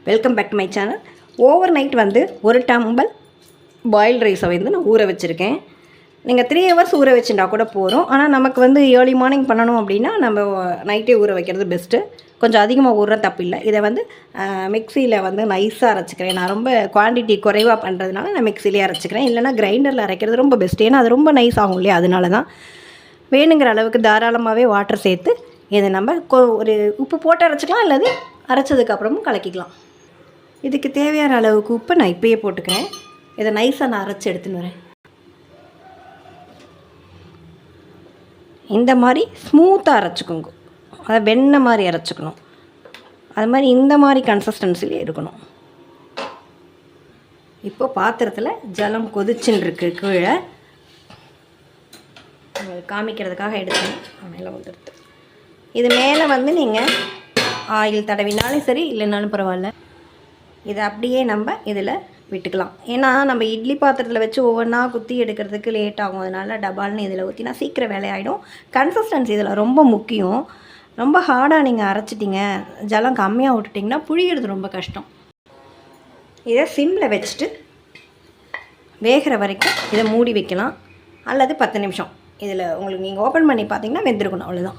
Welcome back to my channel. Overnight வந்து ஒரு dumbbell boil ரைஸை வந்து நான் ஊற வச்சுருக்கேன். நீங்கள் 3 ஹவர்ஸ் ஊற வச்சுட்டா கூட போகிறோம். ஆனால் நமக்கு வந்து ஏர்லி மார்னிங் பண்ணணும் அப்படின்னா நம்ம நைட்டே ஊற வைக்கிறது பெஸ்ட்டு. கொஞ்சம் அதிகமாக ஊறுற தப்பு இல்லை. இதை வந்து மிக்சியில் வந்து நைஸாக அரைச்சிக்கிறேன். நான் ரொம்ப குவான்டிட்டி குறைவாக பண்ணுறதுனால நான் மிக்சிலே அரைச்சிக்கிறேன். இல்லைனா கிரைண்டரில் அரைக்கிறது ரொம்ப பெஸ்ட்டு. ஏன்னா அது ரொம்ப நைஸ் ஆகும் இல்லையா, அதனால தான். வேணுங்கிற அளவுக்கு தாராளமாகவே வாட்டர் சேர்த்து இதை நம்ம ஒரு உப்பு போட்டு அரைச்சிக்கலாம், அல்லது அரைச்சதுக்கப்புறமும் கலக்கிக்கலாம். இதுக்கு தேவையான அளவுக்கு உப்பு நான் இப்போயே போட்டுக்கிறேன். இதை நைஸாக நான் அரைச்சி எடுத்துன்னு வரேன். இந்த மாதிரி ஸ்மூத்தாக அரைச்சிக்கோங்க. அதை வெண்ணெய் மாதிரி அரைச்சிக்கணும். அது மாதிரி இந்த மாதிரி கன்சிஸ்டன்சிலே இருக்கணும். இப்போ பாத்திரத்தில் ஜலம் கொதிச்சுன்னு இருக்கு. கீழே காமிக்கிறதுக்காக எடுத்து மேலே வந்துடுது. இது மேலே வந்து நீங்கள் ஆயில் தடவினாலும் சரி, இல்லைனாலும் பரவாயில்ல. இதை அப்படியே நம்ம இதில் விட்டுக்கலாம். ஏன்னா நம்ம இட்லி பாத்திரத்தில் வச்சு ஒவ்வொன்றா குத்தி எடுக்கிறதுக்கு லேட் ஆகும். அதனால் டபால்னு இதில் ஊற்றினா சீக்கிரம் வேலையாயிடும். கன்சிஸ்டன்சி இதில் ரொம்ப முக்கியம். ரொம்ப ஹார்டாக நீங்கள் அரைச்சிட்டிங்க, ஜலம் கம்மியாக விட்டுட்டிங்கன்னா புழியிறது ரொம்ப கஷ்டம். இதை சிம்மில் வச்சுட்டு வேகிற வரைக்கும் இதை மூடி வைக்கலாம், அல்லது 10 நிமிஷம். இதில் உங்களுக்கு நீங்கள் ஓப்பன் பண்ணி பார்த்தீங்கன்னா வெந்திருக்கணும், அவ்வளோதான்.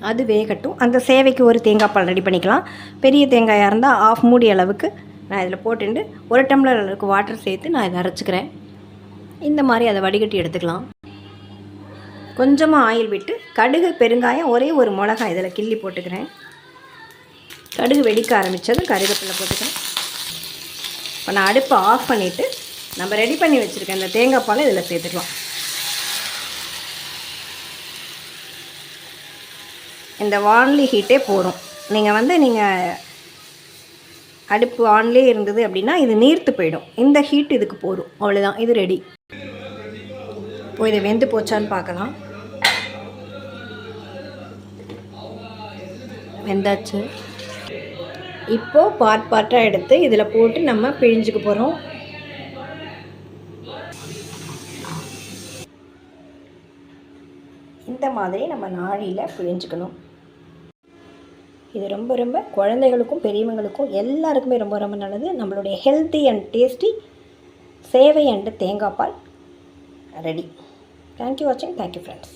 அது வேகட்டும். அந்த சேவைக்கு ஒரு தேங்காய் பால் ரெடி பண்ணிக்கலாம். பெரிய தேங்காயாக இருந்தால் 1/2 மூடி அளவுக்கு நான் இதில் போட்டுட்டு 1 டம்ளர் அளவுக்கு வாட்டர் சேர்த்து நான் இதை அரைச்சிக்கிறேன். இந்த மாதிரி அதை வடிகட்டி எடுத்துக்கலாம். கொஞ்சமாக ஆயில் விட்டு கடுகு, பெருங்காயம், ஒரே ஒரு மிளகாய் இதில் கிள்ளி போட்டுக்கிறேன். கடுகு வெடிக்க ஆரம்பித்ததும் கருவேப்பிலை போட்டுக்கிறேன். இப்போ நான் அடுப்பை ஆஃப் பண்ணிவிட்டு நம்ம ரெடி பண்ணி வச்சுருக்கேன் இந்த தேங்காய் பாலை இதில் சேர்த்துக்கலாம். இந்த வான்லி ஹீட்டே போதும். நீங்கள் அடுப்பு ஆன்லேயே இருந்தது அப்படின்னா இது நீர்த்து போயிடும். இந்த ஹீட் இதுக்கு போதும், அவ்வளோதான். இது ரெடி. இப்போ இதை வெந்து போச்சான்னு பார்க்கலாம். வெந்தாச்சு. இப்போது பார்ட்டாக எடுத்து இதில் போட்டு நம்ம பிழிஞ்சுக்க போகிறோம். இந்த மாதிரி நம்ம நாழியில் பிழிஞ்சுக்கணும். இது ரொம்ப ரொம்ப குழந்தைகளுக்கும் பெரியவங்களுக்கும் எல்லாருக்குமே ரொம்ப ரொம்ப நல்லது. நம்மளுடைய ஹெல்த்தி அண்ட் டேஸ்டி சேவை அண்டு தேங்காய் பால் ரெடி. தேங்க்யூ வாட்சிங். Thank you friends.